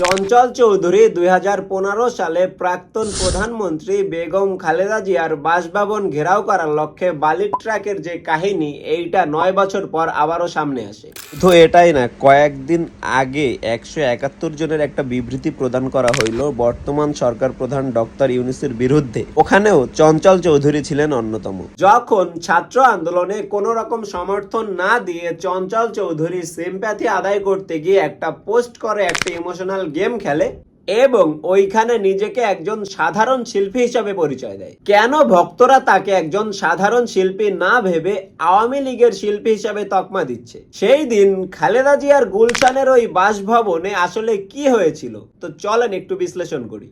চঞ্চল চৌধুরী 2015 সালে প্রাক্তন প্রধানমন্ত্রী বেগম খালেদা জিয়ার বাসভবন ঘেরাও করার লক্ষ্যে বালির ট্রাকের যে কাহিনী, এইটা 9 বছর পর আবারও সামনে আসে। তো এটাই না, কয়েকদিন আগে 171 জনের একটা বিবৃতি প্রদান করা হইল বর্তমান সরকার প্রধান ডক্টর ইউনূসের বিরুদ্ধে। ওখানেও চঞ্চল চৌধুরী ছিলেন অন্যতম। যখন ছাত্র আন্দোলনে কোনো রকম সমর্থন না দিয়ে চঞ্চল চৌধুরী সিম্প্যাথি আদায় করতে গিয়ে একটা পোস্ট করে, একটা ইমোশনাল গেম খেলে এবং ওইখানে নিজেকে একজন সাধারণ শিল্পী হিসাবে পরিচয় দেয়। কেন ভক্তরা তাকে একজন সাধারণ শিল্পী না ভেবে আওয়ামী লীগের শিল্পী হিসাবে তকমা দিচ্ছে? সেই দিন খালেদা জিয়ার গুলশানের ওই বাসভবনে আসলে কি হয়েছিল, তো চলেন একটু বিশ্লেষণ করি।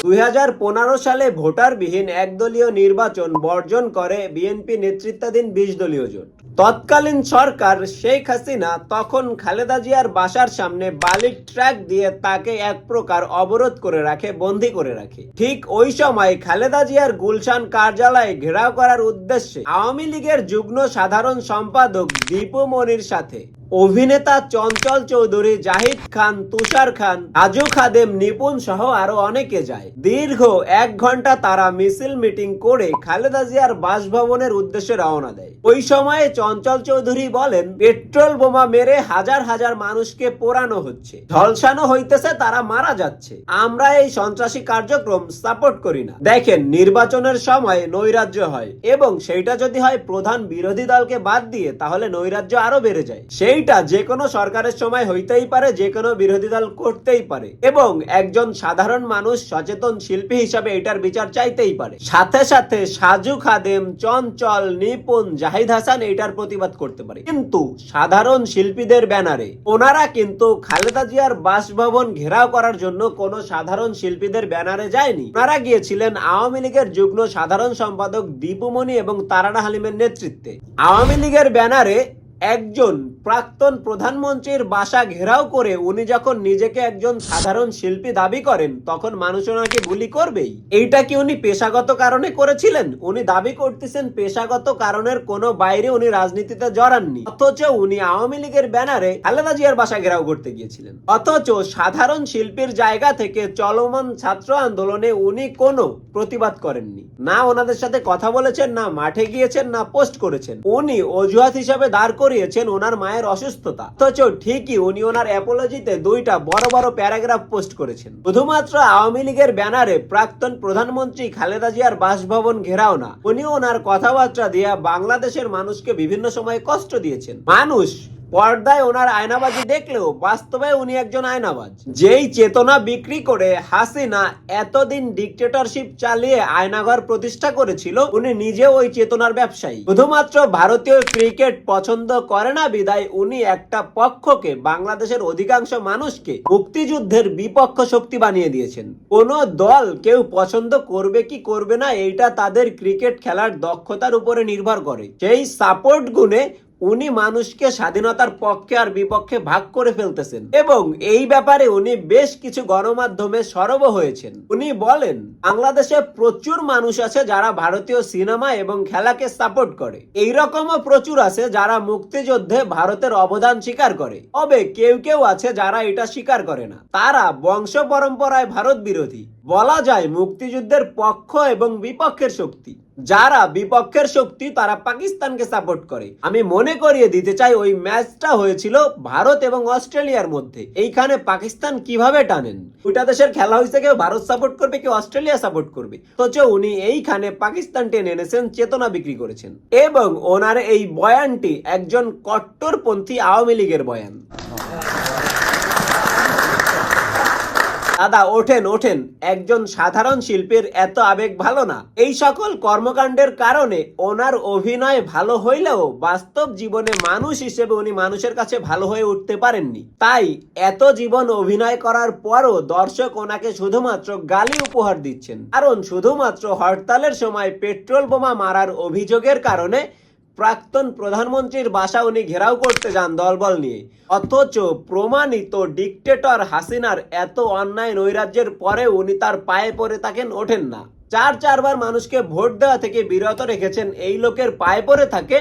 2015 সালে ভোটারবিহীন একদলীয় নির্বাচন বর্জন করে বিএনপি নেতৃত্বাধীন 20 দলীয় জোট। তৎকালীন সরকার শেখ হাসিনা তখন খালেদা জিয়ার বাসার সামনে বালির ট্রাক দিয়ে তাকে এক প্রকার অবরোধ করে রাখে, বন্দী করে রাখে। ঠিক ওই সময় খালেদা জিয়ার গুলশান কার্যালয়ে ঘেরাও করার উদ্দেশ্যে আওয়ামী লীগের যুগ্ম সাধারণ সম্পাদক দীপু মনির সাথে অভিনেতা চঞ্চল চৌধুরী, জাহিদ খান, তুষার খান, আজু খাদেম, নিপুণ সহ আরো অনেকে যায়। দীর্ঘ 1 ঘন্টা তারা মিছিল মিটিং করে খালেদা জিয়ার বাসভবনের উদ্দেশ্যে রওনা দেয়। ওই সময়ে চঞ্চল চৌধুরী বলেন, পেট্রোল বোমা মেরে হাজার হাজার মানুষকে পোড়ানো হচ্ছে, ঝলসানো হইতেছে, তারা মারা যাচ্ছে। আমরা এই সন্ত্রাসী কার্যক্রম সাপোর্ট করি না। দেখেন, নির্বাচনের সময় নৈরাজ্য হয় এবং সেইটা যদি হয় প্রধান বিরোধী দলকে বাদ দিয়ে, তাহলে নৈরাজ্য আরো বেড়ে যায়। সেইটা যে কোনো সরকারের সময় হইতেই পারে, যে কোনো বিরোধী দল করতেই পারে এবং একজন সাধারণ মানুষ সচেতন শিল্পী হিসাবে এটার বিচার চাইতেই পারে। সাথে সাথে সাজু খাদেম, চঞ্চল, নিপুণ, জাহিদ হাসান এটার প্রতিবাদ করতে পারে। কিন্তু সাধারণ শিল্পীদের ব্যানারে ওনারা কিন্তু খালেদা জিয়ার বাসভবন ঘেরাও করার জন্য কোন সাধারণ শিল্পীদের ব্যানারে যায়নি। ওনারা গিয়েছিলেন আওয়ামী লীগের যুগ্ম সাধারণ সম্পাদক দীপু মনি এবং তারানা হালিমের নেতৃত্বে। আওয়ামী লীগের ব্যানারে একজন প্রাক্তন প্রধানমন্ত্রীর বাসা ঘেরাও করে উনি যখন নিজেকে একজন সাধারণ শিল্পী দাবি করেন, তখন মানুষ ওনাকে বুলি করবেই। এইটা কি উনি পেশাগত কারণে করেছিলেন? উনি দাবি করতেছেন পেশাগত কারণের কোনো বাইরে উনি রাজনীতিতে জড়াননি, অথচ উনি আওয়ামী লীগের ব্যানারে খালেদা জিয়ার বাসা ঘেরাও করতে গিয়েছিলেন। অথচ সাধারণ শিল্পীর জায়গা থেকে চলমান ছাত্র আন্দোলনে উনি কোনো প্রতিবাদ করেননি, না ওনাদের সাথে কথা বলেছেন, না মাঠে গিয়েছেন, না পোস্ট করেছেন। উনি অজুহাত হিসাবে দাঁড় করিয়েছেন ওনার মায়ের অসুস্থতা। অথচ ঠিকই উনি ওনার অ্যাপোলজিতে 2টা বড় বড় প্যারাগ্রাফ পোস্ট করেছেন। শুধুমাত্র আওয়ামী লীগের ব্যানারে প্রাক্তন প্রধানমন্ত্রী খালেদা জিয়ার বাসভবন ঘেরাও না, উনি ওনার কথাবার্তা দিয়ে বাংলাদেশের মানুষকে বিভিন্ন সময় কষ্ট দিয়েছেন। মানুষ পর্দায় ওনার আয়নাবাজি দেখলেও বাস্তবে উনি একজন আয়নাবাজ। যেই চেতনা বিক্রি করে হাসিনা এতদিন ডিক্টেটরশিপ চালিয়ে আয়নাঘর প্রতিষ্ঠা করেছিল, উনি নিজেও ওই চেতনার ব্যবসায়ী। শুধুমাত্র ভারতীয় ক্রিকেট পছন্দ করে না বিদায় উনি একটা পক্ষকে, বাংলাদেশের অধিকাংশ মানুষকে মুক্তিযুদ্ধের বিপক্ষ শক্তি বানিয়ে দিয়েছেন। কোন দল কেউ পছন্দ করবে কি করবে না, এইটা তাদের ক্রিকেট খেলার দক্ষতার উপরে নির্ভর করে। সেই সাপোর্ট গুণে উনি মানুষকে স্বাধীনতার পক্ষে আর বিপক্ষে ভাগ করে ফেলতেছেন এবং এই ব্যাপারে উনি বেশ কিছু গণমাধ্যমে সরব হয়েছেন। উনি বলেন, বাংলাদেশে প্রচুর মানুষ আছে যারা ভারতীয় সিনেমা এবং খেলাকে সাপোর্ট করে, এইরকমও প্রচুর আছে যারা মুক্তিযুদ্ধে ভারতের অবদান স্বীকার করে। তবে কেউ কেউ আছে যারা এটা স্বীকার করে না, তারা বংশ পরম্পরায় ভারত বিরোধী। বলা যায় মুক্তিযুদ্ধের পক্ষ এবং বিপক্ষের শক্তি। যারা বিপক্ষের শক্তি তারা পাকিস্তানকে সাপোর্ট করে। আমি মনে করিয়ে দিতে চাই, ওই ম্যাচটা হয়েছিল ভারত এবং অস্ট্রেলিয়ার মধ্যে। এইখানে পাকিস্তান কিভাবে টানেন? দুইটা দেশের খেলা হয়েছে, কেউ ভারত সাপোর্ট করবে, কেউ অস্ট্রেলিয়া সাপোর্ট করবে। অথচ উনি এইখানে পাকিস্তান টেনে এনেছেন, চেতনা বিক্রি করেছেন এবং ওনার এই বয়ানটি একজন কট্টরপন্থী আওয়ামী লীগের বয়ান। দাদা ওঠেন ওঠেন, একজন সাধারণ শিল্পীর এত আবেগ ভালো না। এই সকল কর্মকাণ্ডের কারণে ওনার অভিনয় ভালো হইলেও বাস্তব জীবনে মানুষ হিসেবে উনি মানুষের কাছে ভালো হয়ে উঠতে পারেননি। তাই এত জীবন অভিনয় করার পরও দর্শক ওনাকে শুধুমাত্র গালি উপহার দিচ্ছেন, কারণ শুধুমাত্র হরতালের সময় পেট্রোল বোমা মারার অভিযোগের কারণে প্রাক্তন প্রধানমন্ত্রীর বাসা উনি ঘেরাও করতে যান দলবল নিয়ে। অথচ প্রমাণিত ডিক্টেটর হাসিনার এত অন্যায় নৈরাজ্যের পরে উনি তার পায়ে পড়ে থাকেন, ওঠেন না। 4 বার মানুষকে ভোট দেওয়া থেকে বিরত রেখেছেন, এই লোকের পায়ে পড়ে থাকে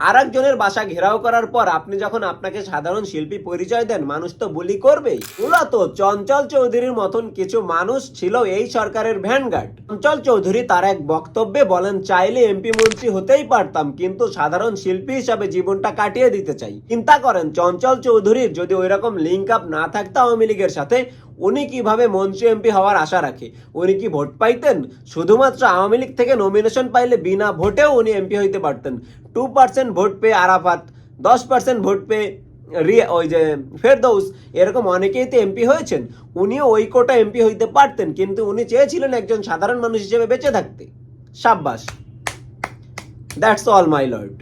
আর একজনের বাসা ঘেরাও করার পর আপনি যখন আপনাকে সাধারণ শিল্পী পরিচয় দেন, মানুষ তো বুলি করবেই। মূলত চঞ্চল চৌধুরীর মতন কিছু মানুষ ছিল এই সরকারের ভ্যানগার্ড। চঞ্চল চৌধুরী তার এক বক্তব্যে বলেন, চাইলে এমপি মন্ত্রী হতেই পারতাম, কিন্তু সাধারণ শিল্পী হিসাবে জীবনটা কাটিয়ে দিতে চাই। চিন্তা করেন, চঞ্চল চৌধুরীর যদি ওইরকম লিঙ্ক আপ না থাকতো আওয়ামী লীগের সাথে, উনি কিভাবে মন্ত্রী এমপি হওয়ার আশা রাখে? উনি কি ভোট পাইতেন? শুধুমাত্র আওয়ামী লীগ থেকে নমিনেশন পাইলে বিনা ভোটেও উনি এমপি হইতে পারতেন। 2% ভোট পেয়ে আরাফাত, 10% ভোট পেয়ে ওই যে ফেরদৌস, এরকম অনেকেই তো এমপি হয়েছেন। উনিও ওই কোটা এমপি হইতে পারতেন, কিন্তু উনি চেয়েছিলেন একজন সাধারণ মানুষ হিসেবে বেঁচে থাকতে। সাব্বাস, দ্যাটস অল মাই লর্ড।